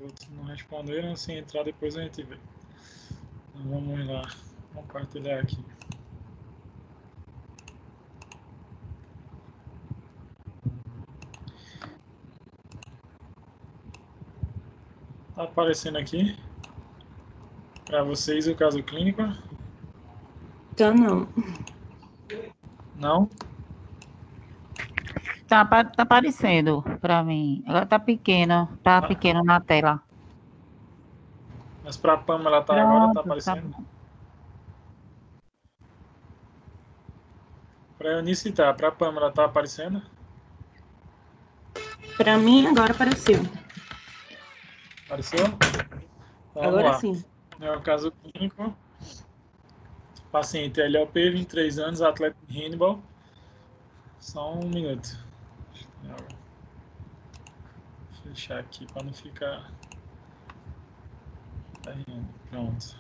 outros não responderam. Se entrar, depois a gente vê. Então, vamos lá. Vamos compartilhar aqui. Tá aparecendo aqui para vocês o caso clínico? Tá, não. Não? Tá aparecendo para mim. Ela tá pequeno na tela. Mas para a Pamela tá agora, tá aparecendo? Tá bom. Para a Eunice tá, para a Pamela tá aparecendo? Para mim, agora apareceu. Apareceu? Então, Agora vamos lá. sim. É o caso clínico. Paciente LLP, 23 anos, atleta de handball. Só um minuto. Vou fechar aqui para não ficar... Pronto.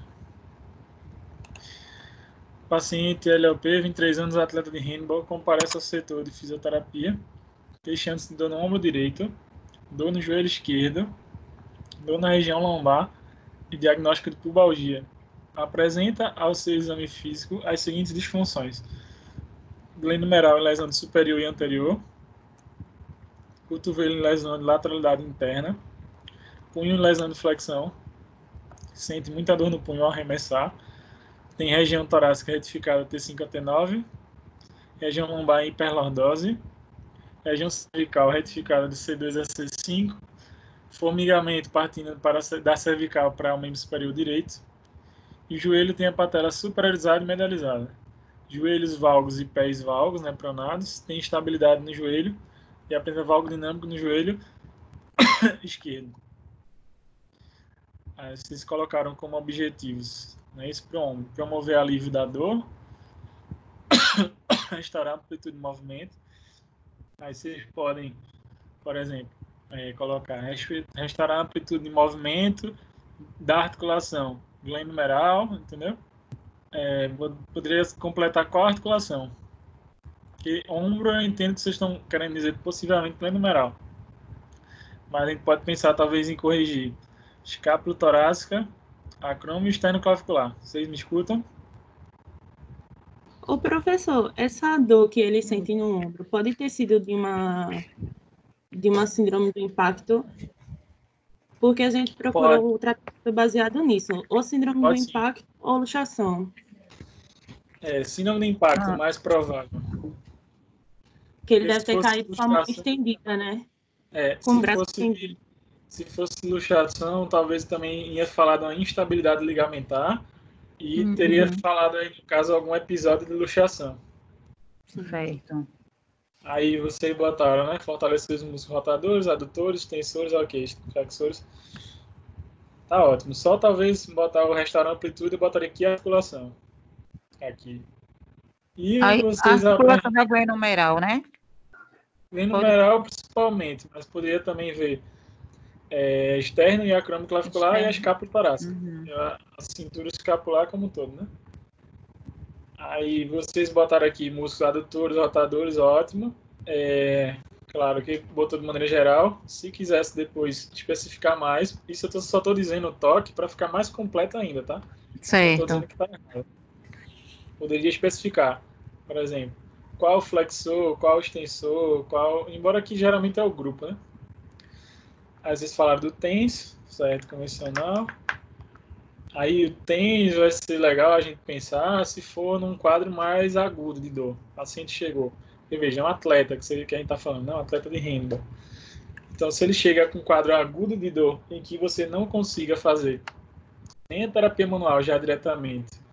Paciente LLP, 23 anos, atleta de handball, comparece ao setor de fisioterapia, queixando-se de dor no ombro direito, dor no joelho esquerdo, dor na região lombar e diagnóstico de pubalgia. Apresenta ao seu exame físico as seguintes disfunções: glenomeral em lesão de superior e anterior, cotovelo em lesão de lateralidade interna, punho em lesão de flexão, sente muita dor no punho ao arremessar, tem região torácica retificada T5 a T9, região lombar em hiperlordose, região cervical retificada de C2 a C5, formigamento partindo da cervical para o membro superior direito, e o joelho tem a patela superiorizada e medializada. Joelhos valgos e pés valgos, né, pronados, tem estabilidade no joelho e apresenta valgo dinâmico no joelho esquerdo. Aí vocês colocaram como objetivos, né, isso para o ombro: promover alívio da dor, restaurar a amplitude de movimento. Aí vocês podem, por exemplo, colocar restaurar a amplitude de movimento da articulação glenomeral, entendeu? Poderia completar qual articulação? Porque ombro eu entendo que vocês estão querendo dizer possivelmente glenomeral. Mas a gente pode pensar talvez em corrigir escápula torácica, acrômio e esternoclavicular. Vocês me escutam? Ô, professor, essa dor que ele sente no ombro pode ter sido de uma síndrome do impacto? Porque a gente procurou o tratamento baseado nisso, ou síndrome do impacto ou luxação. Síndrome do impacto, mais provável. Que ele deve ter caído com a mão estendida, né? Com o braço estendido. Se fosse luxação, talvez também ia falar de uma instabilidade ligamentar e teria falado aí, no caso, algum episódio de luxação. Certo. Aí vocês botaram, né? Fortalecer os músculos rotadores, adutores, tensores, ok, flexores. Tá ótimo. Só talvez botar o restaurar a amplitude e botaria aqui a articulação. Aqui. E aí, vocês a articulação da glenomeral, né? Glenomeral principalmente, mas poderia também ver externo e acrômio clavicular e a escápula torácica. A cintura escapular como um todo, né? Aí vocês botaram aqui músculos adutores, rotadores, ótimo. Claro que botou de maneira geral. Se quisesse depois especificar mais, isso eu só estou dizendo o toque para ficar mais completo ainda, tá? Certo. Não estou dizendo que tá errado. Poderia especificar, por exemplo, qual flexor, qual extensor, qual... Embora aqui geralmente é o grupo, né? Aí vocês falaram do TENS, certo? Convencional. Aí o TENS vai ser legal a gente pensar se for num quadro mais agudo de dor. O paciente chegou. Porque veja, é um atleta que a gente está falando, não, um atleta de handball. Então, se ele chega com um quadro agudo de dor em que você não consiga fazer nem a terapia manual já diretamente,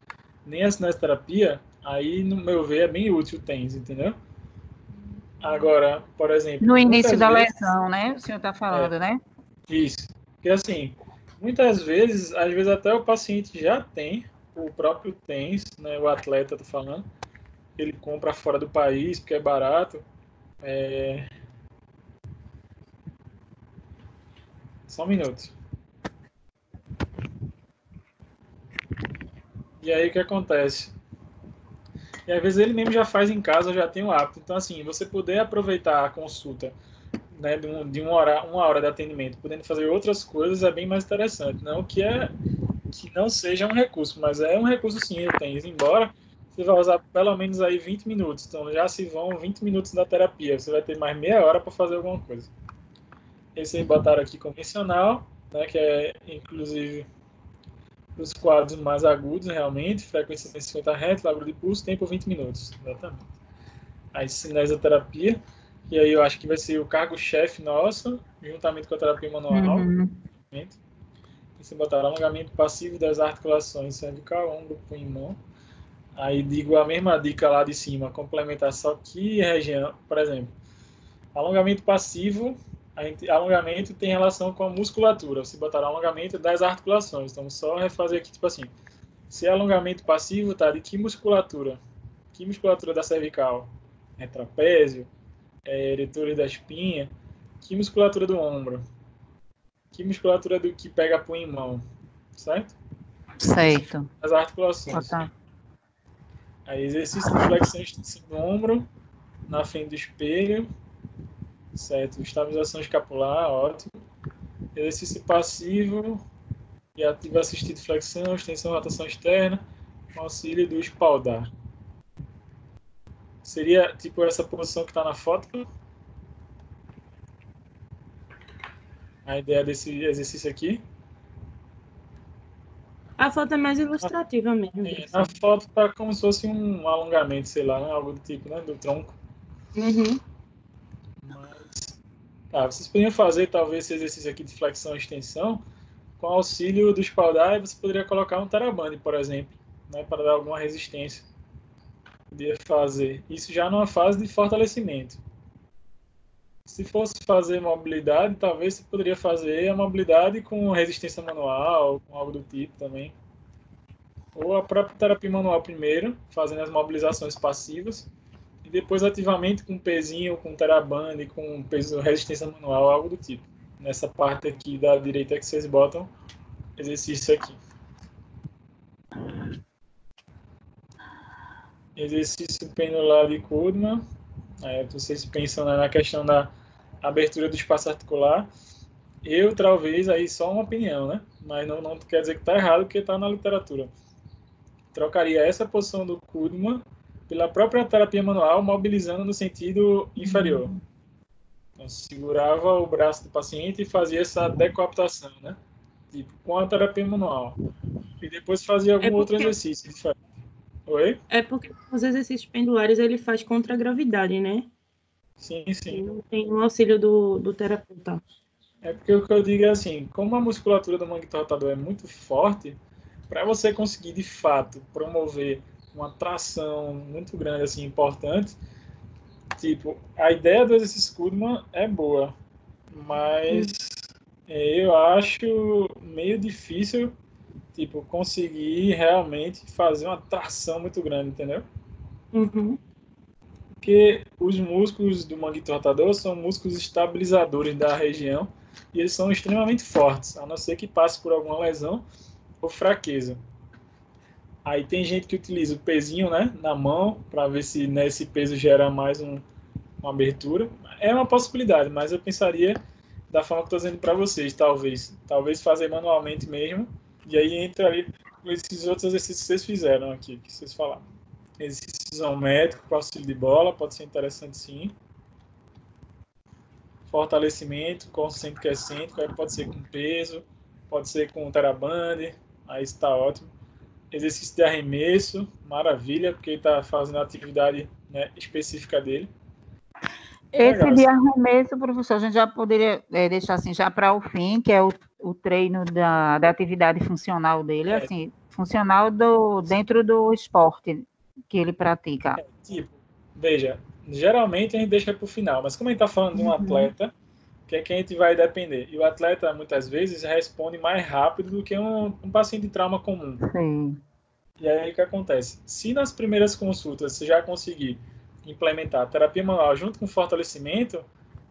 nem a cinesioterapia, aí, no meu ver, é bem útil o TENS, entendeu? Agora, por exemplo... No início da lesão, né? O senhor está falando, né? Isso. Porque, assim, muitas vezes, às vezes até o paciente já tem o próprio TENS, né? O atleta, tô falando. Ele compra fora do país, porque é barato. Só um minuto. E aí, o que acontece? E às vezes ele mesmo já faz em casa, já tem o hábito. Então, assim, você poder aproveitar a consulta né, de uma hora de atendimento, podendo fazer outras coisas, é bem mais interessante. Não que não seja um recurso, mas é um recurso sim, eu tenho. Embora você vai usar pelo menos aí 20 minutos. Então já se vão 20 minutos da terapia. Você vai ter mais meia hora para fazer alguma coisa. Esse aí botaram aqui convencional, né, que é inclusive os quadros mais agudos realmente, frequência 150 Hz, largura de pulso, tempo 20 minutos. Exatamente. A cinesioterapia, e aí eu acho que vai ser o cargo-chefe nosso, juntamente com a terapia manual. Uhum. E você botar alongamento passivo das articulações cervical, ombro, punho e mão. Aí digo a mesma dica lá de cima, complementar só que região, por exemplo, alongamento passivo, alongamento tem relação com a musculatura. Você botar alongamento das articulações. Então, só refazer aqui, tipo assim, se é alongamento passivo, tá de que musculatura? Que musculatura da cervical? É trapézio? É eretores da espinha? Que musculatura do ombro? Que musculatura do que pega punho em mão? Certo? Certo. As articulações. Tá. Aí, exercício de flexão e extensão do ombro, na frente do espelho, certo? Estabilização escapular, ótimo. Exercício passivo e ativo assistido flexão, extensão, rotação externa, com auxílio do espaldar. Seria tipo essa posição que está na foto. A ideia desse exercício aqui. A foto é mais ilustrativa mesmo. Na foto está como se fosse um alongamento, sei lá, né? Algo do tipo, né? Do tronco. Uhum. Mas, tá, vocês poderiam fazer talvez esse exercício aqui de flexão e extensão com auxílio do espaldar, e você poderia colocar um TheraBand, por exemplo, né? Para dar alguma resistência. Poderia fazer isso já numa fase de fortalecimento. Se fosse fazer mobilidade, talvez você poderia fazer a mobilidade com resistência manual, com algo do tipo também. Ou a própria terapia manual primeiro, fazendo as mobilizações passivas, e depois ativamente com pezinho, com TheraBand, com peso, resistência manual, algo do tipo. Nessa parte aqui da direita que vocês botam exercício aqui. Exercício pendular de Koodman. Aí vocês pensam na questão da abertura do espaço articular. Eu, talvez, aí só uma opinião, né? Mas não quer dizer que está errado, porque está na literatura. Trocaria essa posição do Koodman pela própria terapia manual, mobilizando no sentido inferior. Então, segurava o braço do paciente e fazia essa decoaptação, né? Tipo, com a terapia manual. E depois fazia algum outro exercício diferente. Oi? É porque os exercícios pendulares ele faz contra a gravidade, né? Sim, sim. Não tem o auxílio do terapeuta. É porque o que eu digo é assim, como a musculatura do manguito rotador é muito forte, para você conseguir de fato promover uma tração muito grande, assim, importante, tipo, a ideia do exercício Koodman é boa, mas eu acho meio difícil, tipo, conseguir realmente fazer uma tração muito grande, entendeu? Uhum. Porque os músculos do manguito rotador são músculos estabilizadores da região e eles são extremamente fortes, a não ser que passe por alguma lesão ou fraqueza. Aí tem gente que utiliza o pezinho, né, na mão para ver se nesse peso gera mais uma abertura. É uma possibilidade, mas eu pensaria da forma que estou dizendo para vocês, talvez fazer manualmente mesmo. E aí entra ali esses outros exercícios que vocês fizeram aqui, que vocês falaram. Exercício isométrico com auxílio de bola, pode ser interessante sim. Fortalecimento concêntrico e excêntrico, aí pode ser com peso, pode ser com TheraBand, aí está ótimo. Exercício de arremesso, maravilha, porque ele está fazendo a atividade, né, específica dele. Esse de arremesso, professor, a gente já poderia deixar assim já para o fim, que é o treino da atividade funcional dele, assim, funcional dentro do esporte que ele pratica. Tipo, veja, geralmente a gente deixa para o final, mas como a gente está falando de um atleta, que é que a gente vai depender. E o atleta, muitas vezes, responde mais rápido do que um paciente de trauma comum. Sim. E aí o que acontece? Se nas primeiras consultas você já conseguir implementar a terapia manual junto com fortalecimento,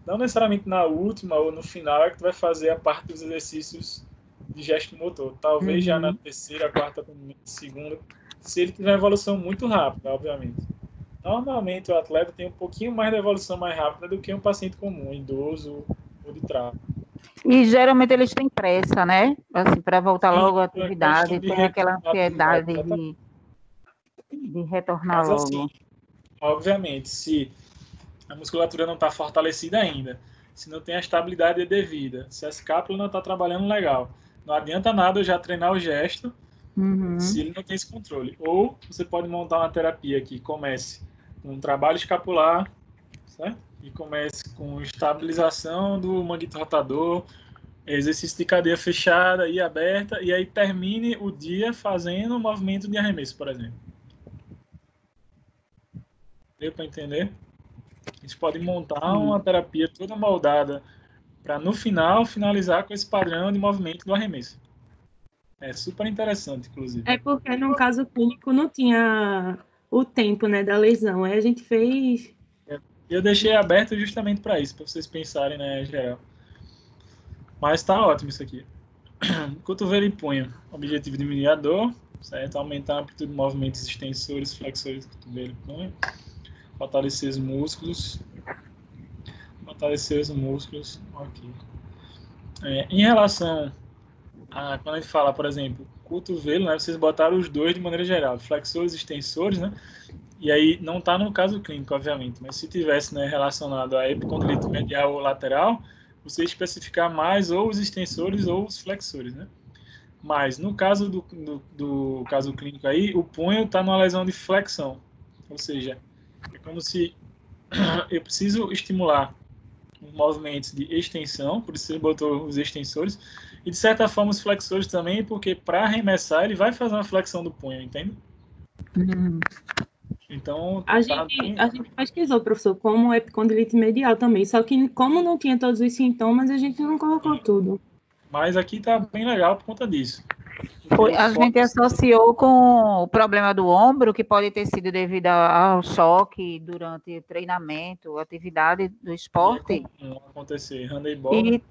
não necessariamente na última ou no final é que tu vai fazer a parte dos exercícios de gesto motor. Talvez já na terceira, quarta, segunda, se ele tiver evolução muito rápida, obviamente. Normalmente o atleta tem um pouquinho mais de evolução mais rápida do que um paciente comum, idoso ou de trauma. E geralmente eles têm pressa, né? Assim, para voltar Sim, logo à é questão atividade, de tem aquela retorno à atividade, ansiedade exatamente. de retornar Mas assim, logo. obviamente, se a musculatura não está fortalecida ainda, se não tem a estabilidade devida, se a escápula não está trabalhando legal, não adianta nada eu já treinar o gesto Uhum. se ele não tem esse controle. Ou você pode montar uma terapia que comece com um trabalho escapular, certo? E comece com estabilização do manguito rotador, exercício de cadeia fechada e aberta, e aí termine o dia fazendo um movimento de arremesso, por exemplo. Deu para entender? A gente pode montar uma Sim. terapia toda moldada para no final finalizar com esse padrão de movimento do arremesso. É super interessante, inclusive. É porque no caso clínico não tinha o tempo, né, da lesão. Aí a gente fez. Eu deixei aberto justamente para isso, para vocês pensarem, né, em geral. Mas tá ótimo isso aqui. Cotovelo e punho. Objetivo diminuir a dor, certo? Aumentar a amplitude de movimentos extensores, flexores, cotovelo e punho. Fortalecer os músculos. Fortalecer os músculos. Ok. Em relação a quando a gente fala, por exemplo, cotovelo, né? Vocês botaram os dois de maneira geral, flexores e extensores, né? E aí não está no caso clínico, obviamente, mas se tivesse, né, relacionado a epicondilite medial ou lateral, você especificar mais ou os extensores ou os flexores, né? Mas no caso do caso clínico aí, o punho está numa lesão de flexão, ou seja, é como se eu preciso estimular os movimentos de extensão, por isso ele botou os extensores, e de certa forma os flexores também, porque para arremessar ele vai fazer uma flexão do punho, entende? Uhum. Então, A tá gente, bem. a gente pesquisou, professor, como epicondilite medial também. Só que, como não tinha todos os sintomas, a gente não colocou tudo. Mas aqui tá bem legal por conta disso. Porque Foi, o a gente foco. associou com o problema do ombro, que pode ter sido devido ao choque durante o treinamento, atividade do E é esporte, comum acontecer. Handebol, né?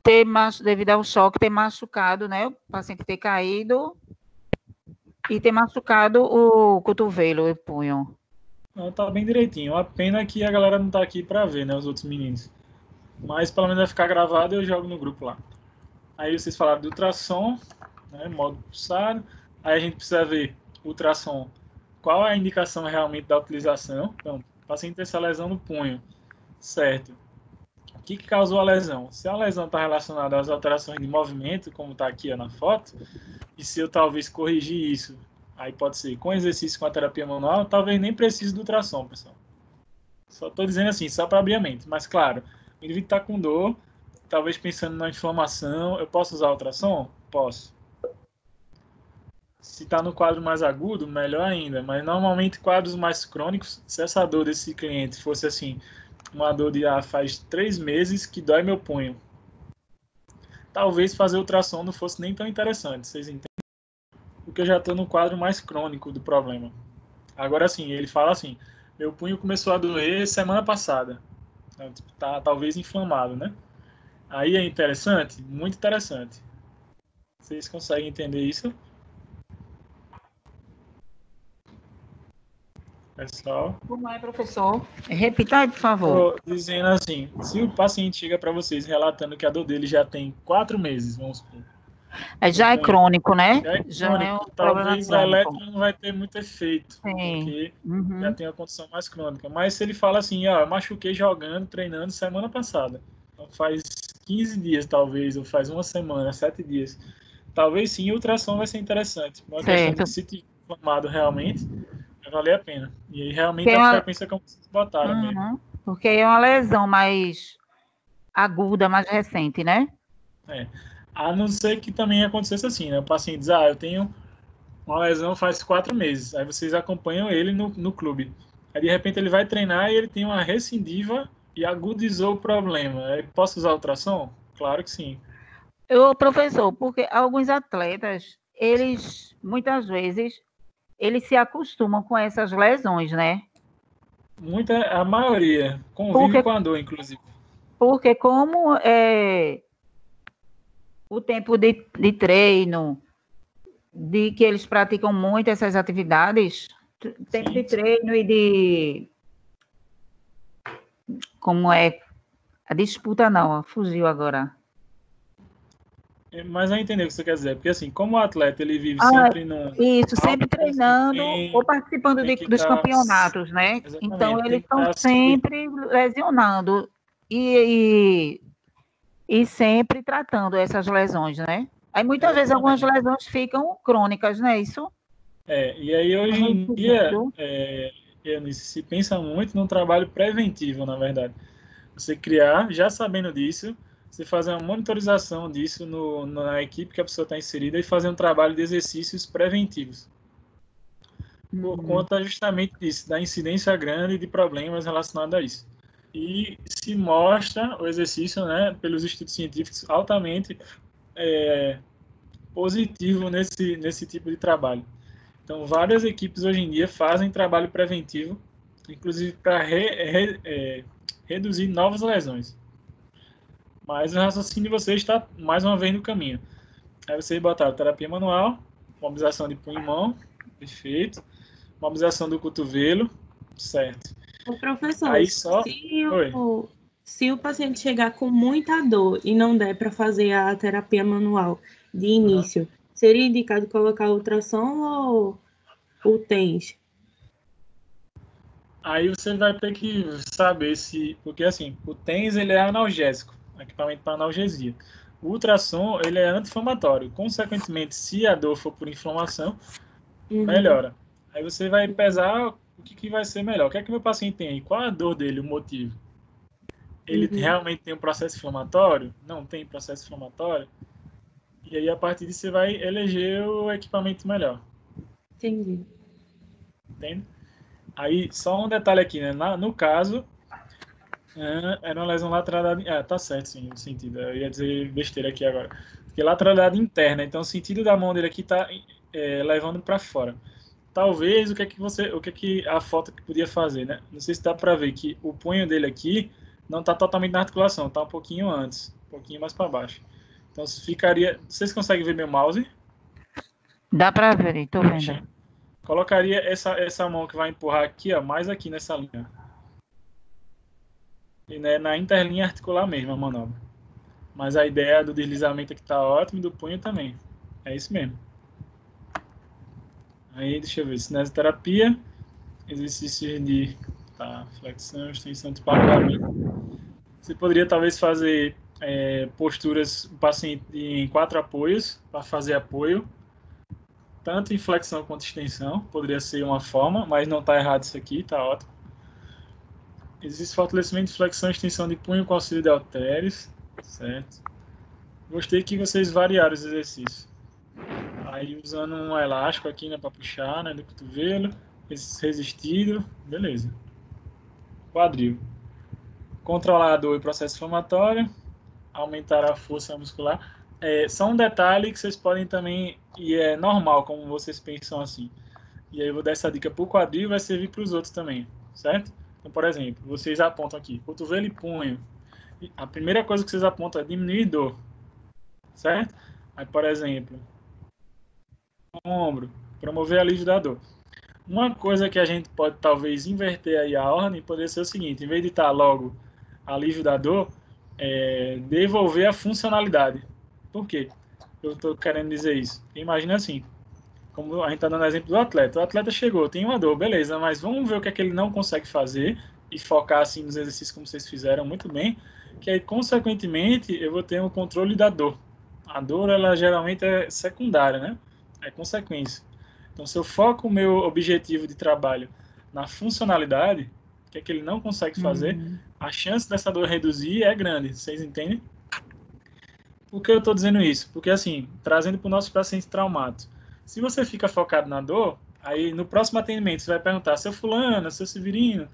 e devido ao choque, ter machucado, né? O paciente ter caído e ter machucado o cotovelo e o punho. Não, tá bem direitinho. A pena é que a galera não tá aqui pra ver, né? Os outros meninos. Mas pelo menos vai ficar gravado e eu jogo no grupo lá. Aí vocês falaram do ultrassom, né? Modo pulsado. Aí a gente precisa ver ultrassom. Qual é a indicação realmente da utilização? Então, o paciente tem essa lesão no punho, certo? O que causou a lesão? Se a lesão está relacionada às alterações de movimento, como está aqui ó, na foto, e se eu talvez corrigir isso, aí pode ser com exercício com a terapia manual, talvez nem precise do ultrassom, pessoal. Só estou dizendo assim, só para abrir a mente. Mas claro, o indivíduo está com dor, talvez pensando na inflamação, eu posso usar ultrassom? Posso. Se está no quadro mais agudo, melhor ainda. Mas normalmente quadros mais crônicos, se essa dor desse cliente fosse assim, uma dor de faz 3 meses que dói meu punho, talvez fazer ultrassom não fosse nem tão interessante, vocês entendem? Porque eu já estou no quadro mais crônico do problema. Agora sim, ele fala assim, meu punho começou a doer semana passada, tá talvez inflamado, né? Aí é interessante, muito interessante. Vocês conseguem entender isso, pessoal? Como é, professor? Repita aí, por favor. Tô dizendo assim, se o paciente chega para vocês relatando que a dor dele já tem 4 meses, vamos supor, no Já é punho, crônico, né? já é Já é um crônico, problema talvez a crônico. eletro não vai ter muito efeito, Sim. porque já Uhum. tem a condição mais crônica. Mas se ele fala assim, ó, eu machuquei jogando, treinando semana passada, então faz 15 dias talvez, ou faz uma semana, 7 dias, talvez sim, o ultrassom vai ser interessante. Uma questão de Certo. que se tiver inflamado realmente, vai valer a pena. E aí Porque realmente é a uma, frequência como vocês botaram mesmo. uhum. Porque é uma lesão mais aguda, mais recente, né? É. A não ser que também acontecesse assim, né? O paciente diz, eu tenho uma lesão faz 4 meses. Aí vocês acompanham ele no clube. Aí de repente ele vai treinar e ele tem uma recidiva e agudizou o problema. Aí, posso usar ultrassom? Claro que sim. Professor, porque alguns atletas, eles, muitas vezes, eles se acostumam com essas lesões, né? A maioria convive Porque, com a dor, inclusive. porque como o tempo de treino, de que eles praticam muito essas atividades, Tempo Sim. de treino e de... Como é? A disputa não, fugiu agora. Mas eu entendi o que você quer dizer. Porque, assim, como o atleta ele vive Ah, sempre num isso, sempre alto treinando ou desempenho, participando tem que dos estar. campeonatos, né? Então, Exatamente, tem eles que estão estar se. sempre lesionando e sempre tratando essas lesões, né? Aí, muitas vezes, algumas Exatamente. lesões ficam crônicas, não é isso? E aí, hoje em dia, Resolvendo. Eunice, se pensa muito no trabalho preventivo, na verdade. Você criar, já sabendo disso, você fazer uma monitorização disso na equipe que a pessoa está inserida e fazer um trabalho de exercícios preventivos. Por conta justamente disso, da incidência grande de problemas relacionados a isso. E se mostra o exercício, né, pelos estudos científicos, altamente positivo nesse tipo de trabalho. Então, várias equipes hoje em dia fazem trabalho preventivo, inclusive para reduzir novas lesões. Mas o raciocínio de vocês está mais uma vez no caminho. Aí vocês botaram terapia manual, mobilização de punho e mão, perfeito. Mobilização do cotovelo, certo. Ô, professor, Aí só. Oi. se o paciente chegar com muita dor e não der para fazer a terapia manual de início, seria indicado colocar ultrassom ou TENS? Aí você vai ter que saber se. Porque assim, o TENS ele é analgésico, equipamento para analgesia. O ultrassom ele é anti-inflamatório. Consequentemente, se a dor for por inflamação, Uhum, melhora. Aí você vai pesar o que vai ser melhor. O que é que meu paciente tem aí? Qual a dor dele, o motivo? Ele uhum, realmente tem um processo inflamatório? Não tem processo inflamatório? E aí, a partir disso, você vai eleger o equipamento melhor. entendi. Entende? Aí, só um detalhe aqui, né? No caso, era uma lesão lateralidade. Tá certo, sim, o sentido. Eu ia dizer besteira aqui agora. Porque lateralidade interna, então o sentido da mão dele aqui tá levando para fora. Talvez o que que a foto que podia fazer, né? Não sei se dá para ver que o punho dele aqui não tá totalmente na articulação, tá um pouquinho antes, um pouquinho mais para baixo. Então ficaria. Vocês conseguem ver meu mouse? Dá para ver, estou vendo. Colocaria essa mão que vai empurrar aqui, ó, mais aqui nessa linha. E né, na interlinha articular mesmo a manobra. Mas a ideia do deslizamento aqui tá ótimo e do punho também. É isso mesmo. Aí, deixa eu ver. Cinesioterapia, exercícios de flexão, extensão de espalhamento. Você poderia talvez fazer posturas o paciente em 4 apoios para fazer apoio, tanto em flexão quanto extensão. Poderia ser uma forma, mas não está errado isso aqui, está ótimo. Existe fortalecimento de flexão e extensão de punho com auxílio de halteres, certo? Gostei que vocês variaram os exercícios. Aí usando um elástico aqui, né, para puxar, né, do cotovelo, resistido, beleza. Quadril. Controlar a dor e processo inflamatório, aumentar a força muscular. Só um detalhe que vocês podem também, e é normal, como vocês pensam assim. E aí eu vou dar essa dica para o quadril e vai servir para os outros também, certo? Então, por exemplo, vocês apontam aqui, cotovelo e punho. A primeira coisa que vocês apontam é diminuir dor, certo? Aí, por exemplo, ombro, promover alívio da dor. Uma coisa que a gente pode talvez inverter aí a ordem poderia ser o seguinte, em vez de estar logo alívio da dor, devolver a funcionalidade. Por quê? Eu estou querendo dizer isso. Imagina assim, como a gente está dando exemplo do atleta. O atleta chegou, tem uma dor, beleza, mas vamos ver o que é que ele não consegue fazer e focar assim nos exercícios como vocês fizeram muito bem, que aí, consequentemente, eu vou ter um controle da dor. A dor, ela geralmente é secundária, né? É consequência. Então, se eu foco o meu objetivo de trabalho na funcionalidade, o que é que ele não consegue fazer, a chance dessa dor reduzir é grande, vocês entendem? Por que eu estou dizendo isso? Porque, assim, trazendo para o nosso paciente traumático, se você fica focado na dor, aí no próximo atendimento você vai perguntar, seu fulano, seu Severino,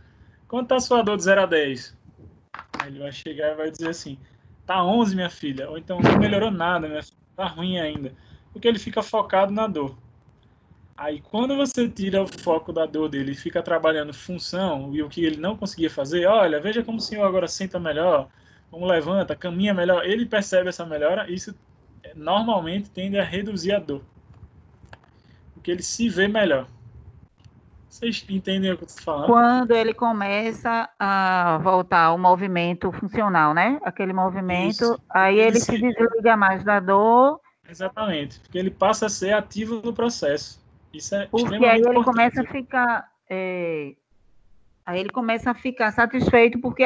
quanto está a sua dor de 0 a 10? Aí ele vai chegar e vai dizer assim, tá 11, minha filha, ou então não melhorou nada, minha filha, tá ruim ainda, porque ele fica focado na dor. Aí quando você tira o foco da dor dele e fica trabalhando função e o que ele não conseguia fazer, olha, veja como o senhor agora senta melhor, como levanta, caminha melhor, ele percebe essa melhora, isso normalmente tende a reduzir a dor, porque ele se vê melhor, Vocês entendem o que eu estou falando? Quando ele começa a voltar ao movimento funcional, né? Aquele movimento, Isso. aí ele se desliga mais da dor. Exatamente, porque ele passa a ser ativo no processo. Isso é Porque aí extremamente ele começa a importante. ficar, aí ele começa a ficar satisfeito porque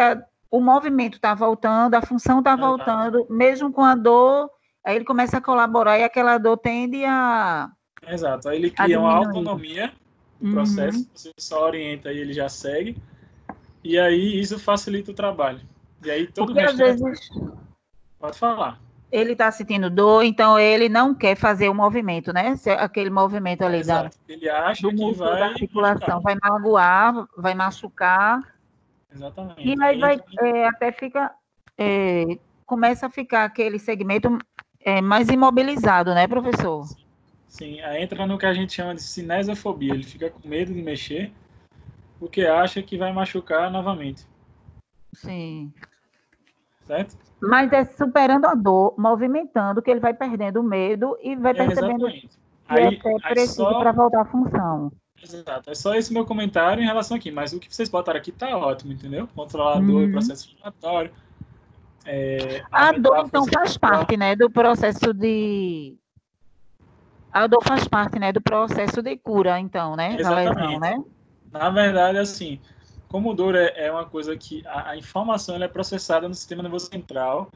o movimento está voltando, a função está Exato. voltando, mesmo com a dor, aí ele começa a colaborar e aquela dor tende Exato. Aí ele a cria uma diminuir. autonomia no processo, você só orienta e ele já segue, e aí isso facilita o trabalho. E aí todo o Porque às restante vezes pode falar. ele está sentindo dor, então ele não quer fazer o movimento, né? Aquele movimento ali Exato. Ele acha do que músculo da vai articulação machucar. vai magoar, vai machucar, e Exatamente. aí Aí vai entra, até fica, começa a ficar aquele segmento mais imobilizado, né, professor? sim, aí entra no que a gente chama de cinesiofobia. Ele fica com medo de mexer porque acha que vai machucar novamente. Sim. Certo? Mas é superando a dor, movimentando, que ele vai perdendo o medo e vai percebendo Exatamente. que é Aí, até aí preciso só para voltar à função. Exato. É só esse meu comentário em relação aqui, mas o que vocês botaram aqui tá ótimo, entendeu? Controlador e Uhum. processo inflamatório, A dor, aumentar a então, força faz muscular. parte, né, do processo de... A dor faz parte, né, do processo de cura, então, né, da lesão, Exatamente. né? Na verdade, assim, como dor é uma coisa que a informação ela é processada no sistema nervoso central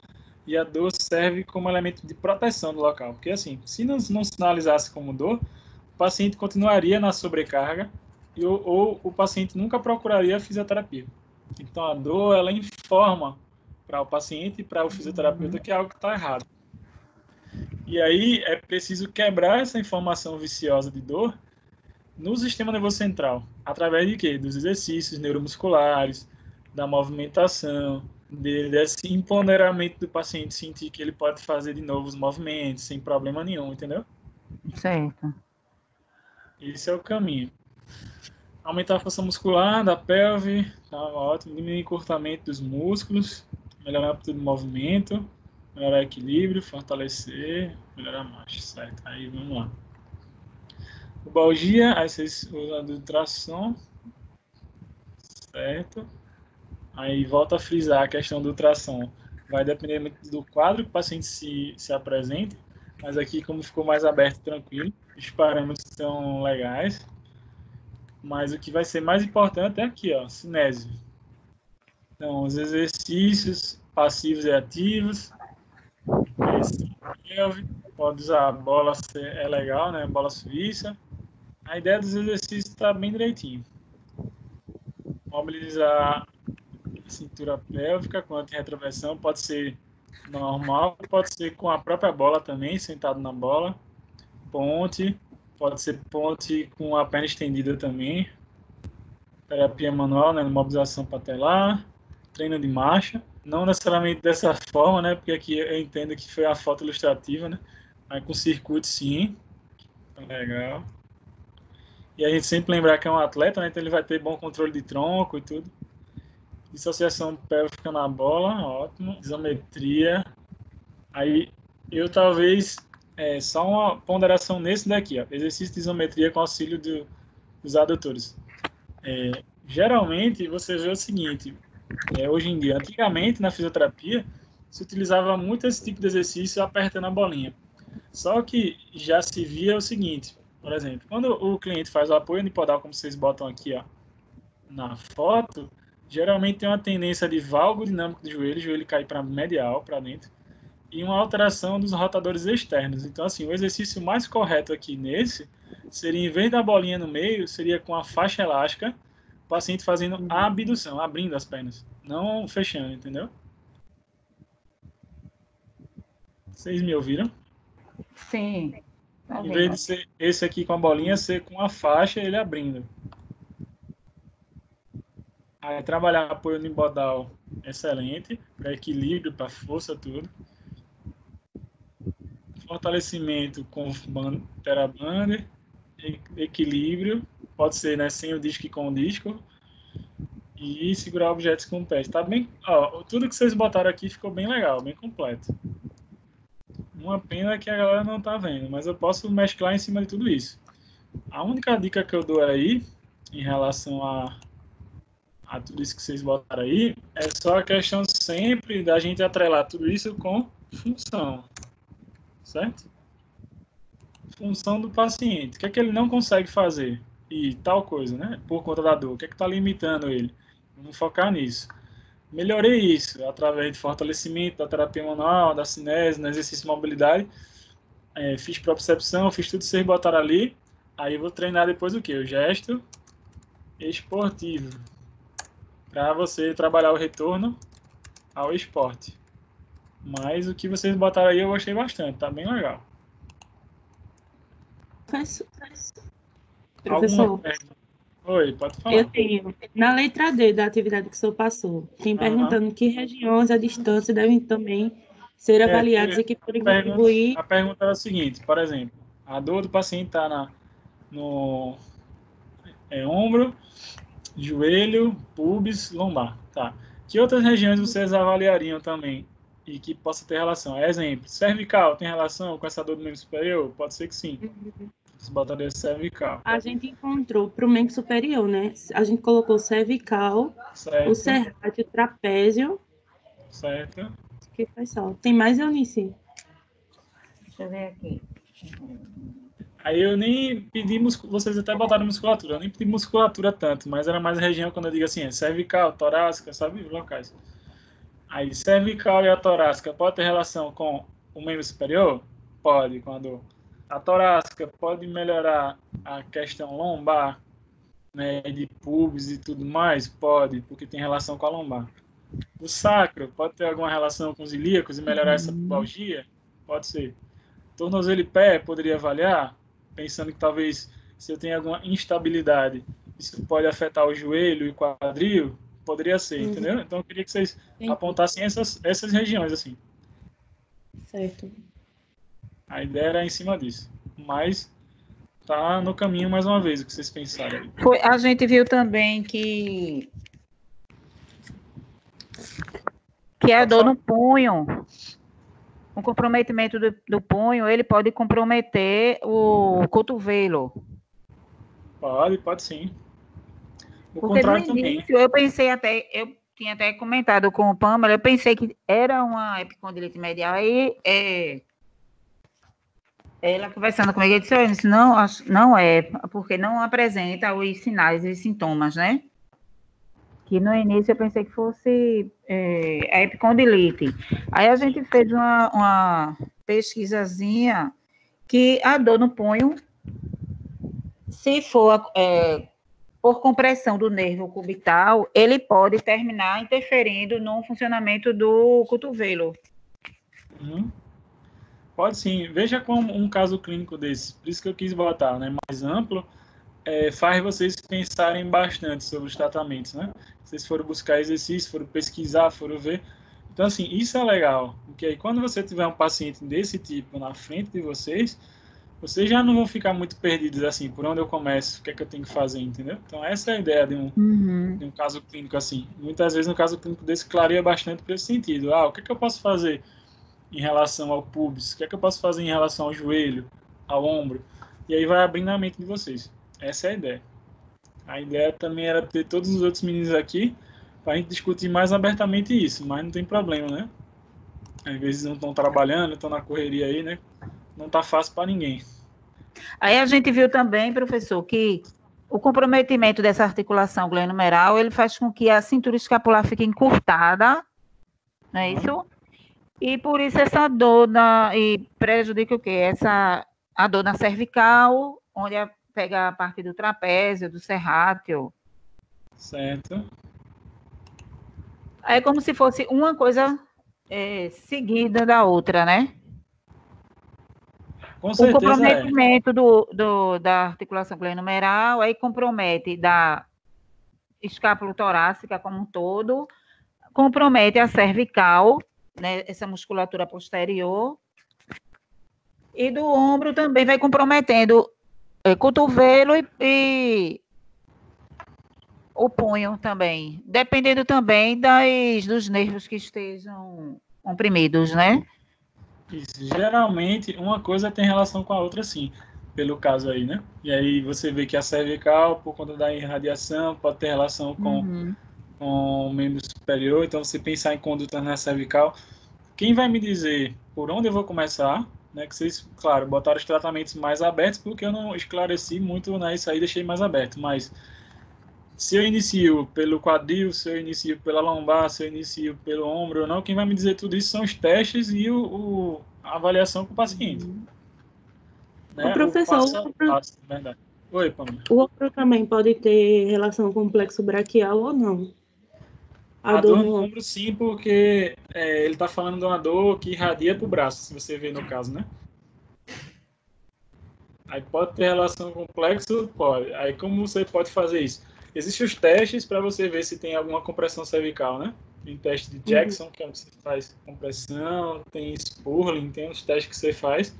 e a dor serve como elemento de proteção do local. Porque, assim, se não sinalizasse como dor, o paciente continuaria na sobrecarga ou o paciente nunca procuraria a fisioterapia. Então, a dor, ela informa para o paciente e para o fisioterapeuta que algo está errado. E aí é preciso quebrar essa informação viciosa de dor no sistema nervoso central. Através de quê? Dos exercícios neuromusculares, da movimentação, desse empoderamento do paciente sentir que ele pode fazer de novo os movimentos sem problema nenhum, entendeu? Certo. Esse é o caminho. Aumentar a força muscular da pelve, tá ótimo. Diminuir o encurtamento dos músculos, melhorar a amplitude do movimento, melhorar o equilíbrio, fortalecer, melhorar a marcha, certo? Aí vamos lá. Pubalgia, aí vocês usam a do ultrassom, certo? Aí volta a frisar a questão do ultrassom. Vai depender muito do quadro que o paciente se apresenta, mas aqui como ficou mais aberto e tranquilo, os parâmetros estão legais. Mas o que vai ser mais importante é aqui, ó, cinésio. Então, os exercícios passivos e ativos. Pode usar a bola, é legal, né? Bola suíça. A ideia dos exercícios está bem direitinho. Mobilizar a cintura pélvica com anti-retroversão. Pode ser normal, pode ser com a própria bola também, sentado na bola. Ponte. Pode ser ponte com a perna estendida também. Terapia manual, né, mobilização patelar, treino de marcha, não necessariamente dessa forma, né, porque aqui eu entendo que foi a foto ilustrativa, né, mas com circuito sim, legal. E a gente sempre lembrar que é um atleta, né, então ele vai ter bom controle de tronco e tudo. Dissociação pélvica na bola, ótimo. Isometria. Aí eu talvez, só uma ponderação nesse daqui, ó, exercício de isometria com auxílio dos adutores. Geralmente você vê o seguinte, hoje em dia, antigamente na fisioterapia se utilizava muito esse tipo de exercício apertando a bolinha. Só que já se via o seguinte, por exemplo, quando o cliente faz o apoio unipodal, como vocês botam aqui, ó, na foto, geralmente tem uma tendência de valgo dinâmico do joelho, o joelho cair para medial, para dentro, e uma alteração dos rotadores externos. Então, assim, o exercício mais correto aqui nesse seria, em vez da bolinha no meio, seria com a faixa elástica, o paciente fazendo a abdução, abrindo as pernas, não fechando, entendeu? Vocês me ouviram? Sim. Tá Em vez vendo? de ser esse aqui com a bolinha, ser com a faixa, ele abrindo. Aí trabalhar apoio unibodal, excelente, para equilíbrio, para força, tudo. Fortalecimento com teraband, equilíbrio, pode ser, né, sem o disco e com o disco, e segurar objetos com o pé. Tá bem, ó, tudo que vocês botaram aqui ficou bem legal, bem completo. Uma pena que a galera não tá vendo, mas eu posso mesclar em cima de tudo isso. A única dica que eu dou aí em relação a tudo isso que vocês botaram aí, é só a questão sempre da gente atrelar tudo isso com função, certo? Função do paciente. O que é que ele não consegue fazer? E tal coisa, né? Por conta da dor. O que é que está limitando ele? Vamos focar nisso. Melhorei isso através de fortalecimento da terapia manual, da cinese, no exercício de mobilidade. Fiz propriocepção, fiz tudo que vocês botaram ali. Aí eu vou treinar depois o quê? O gesto esportivo. Para você trabalhar o retorno ao esporte. Mas o que vocês botaram aí eu gostei bastante. Tá bem legal. Professor, oi, pode falar. eu tenho, na letra D da atividade que o senhor passou, tem perguntando que regiões à distância devem também ser avaliadas e que podem contribuir. A pergunta era a seguinte, por exemplo, a dor do paciente está no ombro, joelho, pubis, lombar. Tá. Que outras regiões vocês avaliariam também e que possa ter relação? Exemplo, cervical tem relação com essa dor do membro superior? Pode ser que sim. Você botaria cervical. A gente encontrou para o membro superior, né? A gente colocou cervical, certo. O serrátil, o trapézio. Certo. Que foi só. Tem mais, Eunice? Deixa eu ver aqui. Aí eu nem pedi vocês até botaram musculatura, eu nem pedi musculatura tanto, mas era mais região quando eu digo assim, cervical, torácica, sabe, os locais. Aí cervical e a torácica pode ter relação com o membro superior? Pode, com a dor. A torácica pode melhorar a questão lombar, né, de pubis e tudo mais? Pode, porque tem relação com a lombar. O sacro pode ter alguma relação com os ilíacos e melhorar essa pubalgia? Pode ser. Tornozelo e pé poderia avaliar? Pensando que talvez se eu tenho alguma instabilidade, isso pode afetar o joelho e o quadril? Poderia ser, entendeu? Então eu queria que vocês apontassem essas regiões, assim. Certo. A ideia era em cima disso. Mas tá no caminho mais uma vez, o que vocês pensaram. A gente viu também que a dor no punho, o comprometimento do punho, ele pode comprometer o cotovelo. Pode sim. Porque no início eu pensei eu tinha até comentado com o Pamela, eu pensei que era uma epicondilite medial, aí ela conversando comigo, eu disse, não é, porque não apresenta os sinais e sintomas, né? Que no início eu pensei que fosse a epicondilite. Aí a gente fez uma pesquisazinha que a dor no punho, se for por compressão do nervo cubital, ele pode terminar interferindo no funcionamento do cotovelo. Pode sim. Veja como um caso clínico desse, por isso que eu quis botar, né, mais amplo, faz vocês pensarem bastante sobre os tratamentos, né? Vocês foram buscar exercício, foram pesquisar, foram ver. Então, assim, isso é legal, porque aí quando você tiver um paciente desse tipo na frente de vocês já não vão ficar muito perdidos, assim, por onde eu começo, o que é que eu tenho que fazer, entendeu? Então, essa é a ideia de um caso clínico assim. Muitas vezes, no caso clínico desse, clareia bastante para esse sentido. O que é que eu posso fazer em relação ao pubis? O que é que eu posso fazer em relação ao joelho, ao ombro? E aí vai abrindo a mente de vocês. Essa é a ideia. A ideia também era ter todos os outros meninos aqui para a gente discutir mais abertamente isso, mas não tem problema, né? Às vezes não estão trabalhando, estão na correria aí, né? Não está fácil para ninguém. Aí a gente viu também, professor, que o comprometimento dessa articulação glenomeral, ele faz com que a cintura escapular fique encurtada, não é isso? E por isso essa dor e prejudica o quê? A dor na cervical, onde pega a parte do trapézio, do serrátil. Certo. É como se fosse uma coisa seguida da outra, né? Com certeza. O comprometimento da articulação glenomeral, aí compromete da escápula torácica como um todo, compromete a cervical, né, essa musculatura posterior, e do ombro também vai comprometendo cotovelo e o punho também, dependendo também dos nervos que estejam comprimidos, né? Isso. Geralmente, uma coisa tem relação com a outra, sim. pelo caso aí, né? E aí você vê que a cervical, por conta da irradiação, pode ter relação com o membro superior. Então, você pensar em conduta na cervical, quem vai me dizer por onde eu vou começar, né? Que vocês, claro, botaram os tratamentos mais abertos, porque eu não esclareci muito, né? Isso aí deixei mais aberto, mas se eu inicio pelo quadril, se eu inicio pela lombar, se eu inicio pelo ombro ou não, quem vai me dizer tudo isso são os testes e a avaliação com o paciente. Né? O professor, passo a passo, na verdade. Oi, Pamela. o ombro também pode ter relação com o plexo braquial ou não? A dor no ombro, sim, porque ele está falando de uma dor que irradia para o braço, se você vê no caso, né? Aí pode ter relação com o plexo? Pode. Aí como você pode fazer isso? Existem os testes para você ver se tem alguma compressão cervical, né? Tem teste de Jackson, que é onde você faz compressão, tem Spurling, tem uns testes que você faz.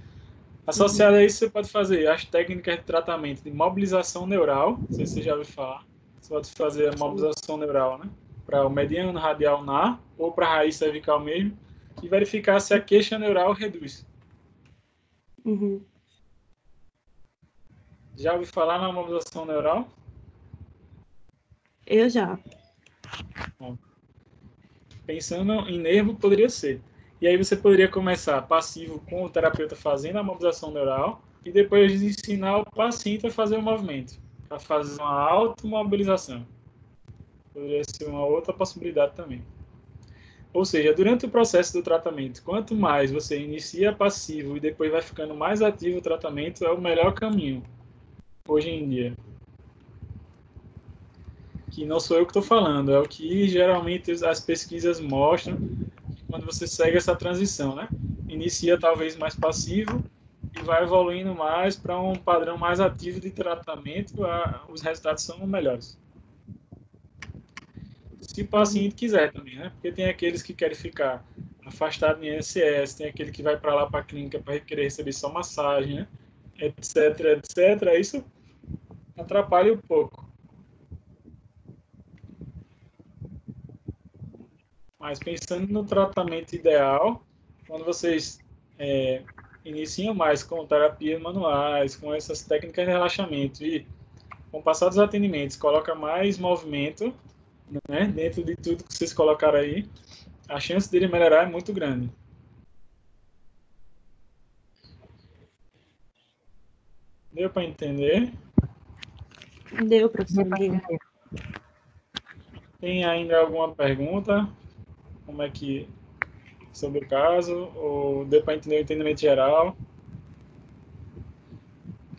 Associado a isso, você pode fazer as técnicas de tratamento de mobilização neural, não sei se você já ouviu falar. Você pode fazer a mobilização neural, né? Para o mediano radial na, ou para a raiz cervical mesmo, e verificar se a queixa neural reduz. Uhum. Já ouviu falar na mobilização neural? Eu já. Bom, pensando em nervo, poderia ser. E aí você poderia começar passivo com o terapeuta fazendo a mobilização neural e depois ensinar o paciente a fazer o movimento, a fazer uma automobilização. Poderia ser uma outra possibilidade também. Ou seja, durante o processo do tratamento, quanto mais você inicia passivo e depois vai ficando mais ativo o tratamento, é o melhor caminho, hoje em dia. Que não sou eu que estou falando, é o que geralmente as pesquisas mostram quando você segue essa transição, né? Inicia talvez mais passivo e vai evoluindo mais para um padrão mais ativo de tratamento, os resultados são melhores. Se o paciente quiser também, né? Porque tem aqueles que querem ficar afastado em INSS, tem aquele que vai para lá para a clínica para querer receber só massagem, né? Etc, etc. Isso atrapalha um pouco. Mas pensando no tratamento ideal, quando vocês iniciam mais com terapias manuais, com essas técnicas de relaxamento e com o passar dos atendimentos, coloca mais movimento, né, dentro de tudo que vocês colocaram aí, a chance dele melhorar é muito grande. Deu para entender? Deu, professor. Tem ainda alguma pergunta? Como é que sobre o caso? Ou deu para entender o entendimento geral?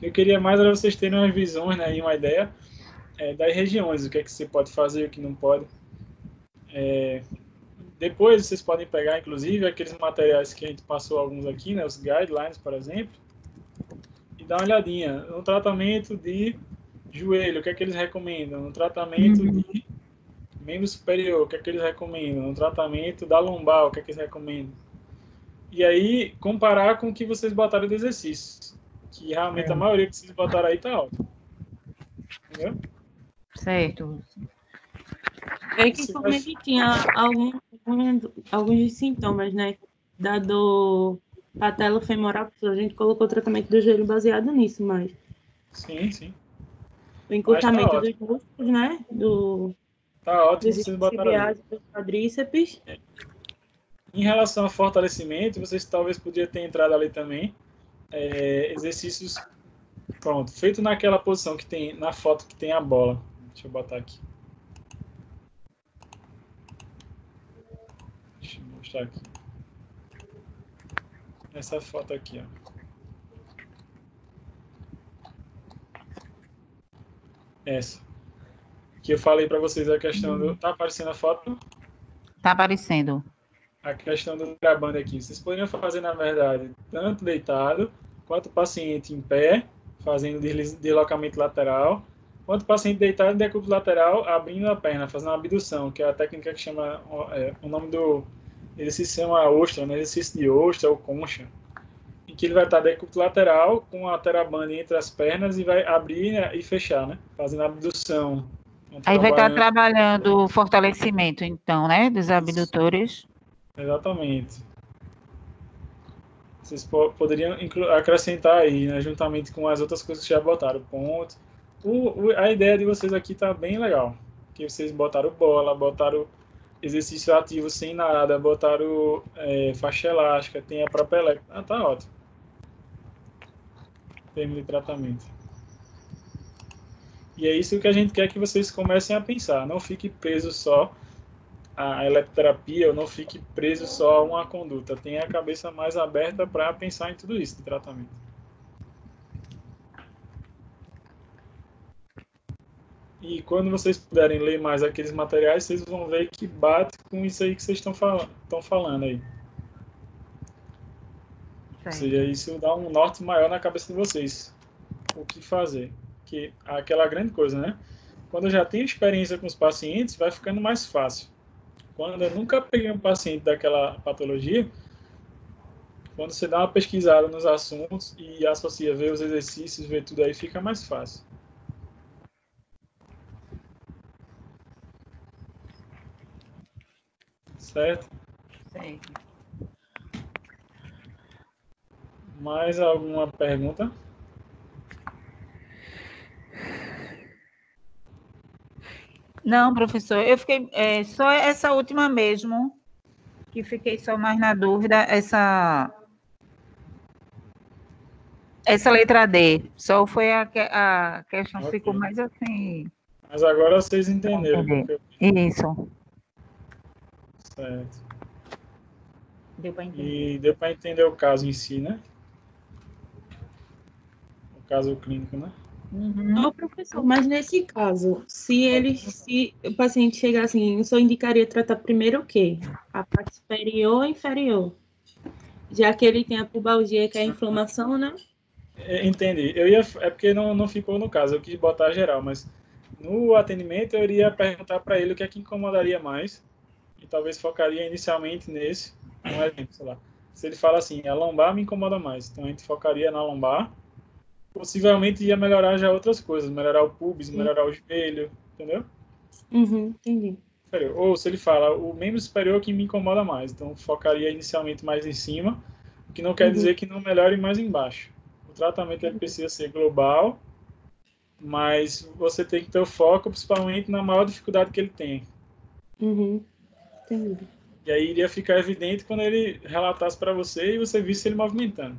Eu queria mais era vocês terem umas visões, né, e uma ideia das regiões, o que é que você pode fazer, o que não pode. Depois vocês podem pegar, inclusive, aqueles materiais que a gente passou alguns aqui, né, os guidelines, por exemplo, e dar uma olhadinha no tratamento de joelho, o que é que eles recomendam, no tratamento de membro superior, o que é que eles recomendam, no tratamento da lombar, o que é que eles recomendam. E aí, comparar com o que vocês botaram de exercícios, que realmente a maioria que vocês botaram aí tá alta. Entendeu? Certo. É que como ele tinha alguns sintomas, né, da dor patelofemoral, a gente colocou o tratamento do joelho baseado nisso, mas Sim, sim. o encurtamento dos músculos, né, Tá ótimo, dos vocês botaram aí. isquiotibiais e dos quadríceps. Em relação a fortalecimento, vocês talvez podiam ter entrado ali também, exercícios, pronto, feito naquela posição que tem, na foto que tem a bola. Deixa eu botar aqui. Deixa eu mostrar aqui. Essa foto aqui, ó. Essa. Que eu falei para vocês a questão do... Tá aparecendo a foto? Tá aparecendo. A questão do gravando aqui. Vocês poderiam fazer, na verdade, tanto deitado, quanto o paciente em pé, fazendo deslocamento lateral, quanto o paciente deitado em decúbito lateral, abrindo a perna, fazendo uma abdução, que é a técnica que chama... o nome do exercício chama ostra, né? Exercício de ostra ou concha. Em que ele vai estar decúbito lateral, com a terabanda entre as pernas e vai abrir, né, e fechar, né? Fazendo abdução. Aí vai estar trabalhando o fortalecimento, então, né, dos abdutores. Exatamente. Vocês poderiam acrescentar aí, né, juntamente com as outras coisas que já botaram, ponto. A ideia de vocês aqui tá bem legal, que vocês botaram bola, botaram exercício ativo sem nada, botaram faixa elástica, tem a própria elétrica. Ah, tá ótimo. Termo de tratamento. E é isso que a gente quer que vocês comecem a pensar. Não fique preso só à eletroterapia, ou não fique preso só a uma conduta. Tenha a cabeça mais aberta para pensar em tudo isso de tratamento. E quando vocês puderem ler mais aqueles materiais, vocês vão ver que bate com isso aí que vocês estão falando aí. Ou seja, isso dá um norte maior na cabeça de vocês. O que fazer. Que aquela grande coisa, né? Quando eu já tenho experiência com os pacientes, vai ficando mais fácil. Quando eu nunca peguei um paciente daquela patologia, quando você dá uma pesquisada nos assuntos e associa, vê os exercícios, vê tudo aí, fica mais fácil. Certo? Certo. Mais alguma pergunta? Não, professor, eu fiquei só essa última mesmo, que fiquei só mais na dúvida, essa letra D. Só foi a questão Okay. ficou mais assim. Mas agora vocês entenderam. Isso. Certo. Deu para entender. E deu para entender o caso em si, né? O caso clínico, né? Não, professor, mas nesse caso, se o paciente chegar assim, eu só indicaria tratar primeiro o quê? A parte superior ou inferior? Já que ele tem a pubalgia, que é a inflamação, né? Entendi. É porque não ficou no caso, eu quis botar geral, mas no atendimento eu iria perguntar para ele o que é que incomodaria mais e talvez focaria inicialmente nesse, um exemplo, sei lá. Se ele fala assim, a lombar me incomoda mais, então a gente focaria na lombar. Possivelmente ia melhorar já outras coisas, melhorar o pubis, melhorar o joelho, entendeu? Entendi. Ou se ele fala, o membro superior que me incomoda mais, então focaria inicialmente mais em cima, o que não quer dizer que não melhore mais embaixo. O tratamento ele precisa ser global, mas você tem que ter o foco principalmente na maior dificuldade que ele tem. Entendi. E aí iria ficar evidente quando ele relatasse para você e você visse ele movimentando.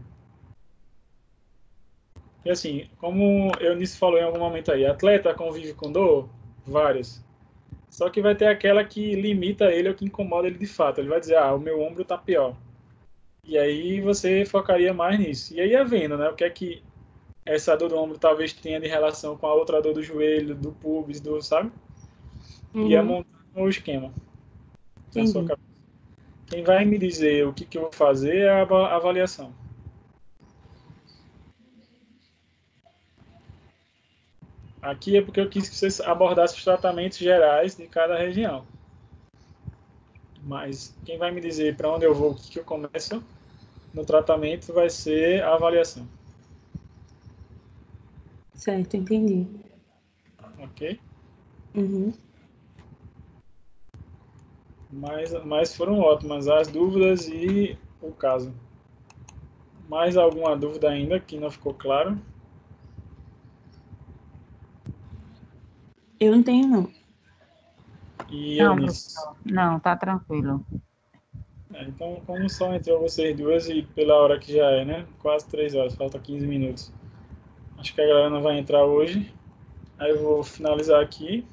E assim, como Eunice falou em algum momento aí, atleta convive com dor? Várias. Só que vai ter aquela que limita ele ou que incomoda ele de fato. Ele vai dizer, o meu ombro tá pior. E aí você focaria mais nisso. E aí ia vendo, né? O que é que essa dor do ombro talvez tenha de relação com a outra dor do joelho, do pubis, sabe? Ia montando o esquema. Na sua cabeça. Quem vai me dizer o que eu vou fazer é a avaliação. Aqui é porque eu quis que vocês abordassem os tratamentos gerais de cada região. Mas quem vai me dizer para onde eu vou, o que eu começo no tratamento vai ser a avaliação. Certo, entendi. Ok? Mas foram ótimas as dúvidas e o caso. Mais alguma dúvida ainda que não ficou claro? Eu não tenho, não. E Não, Eunice? Não, tá tranquilo. Então, como só entrou vocês duas e pela hora que já é, né? Quase 3 horas, falta 15 minutos. Acho que a galera não vai entrar hoje. Aí eu vou finalizar aqui.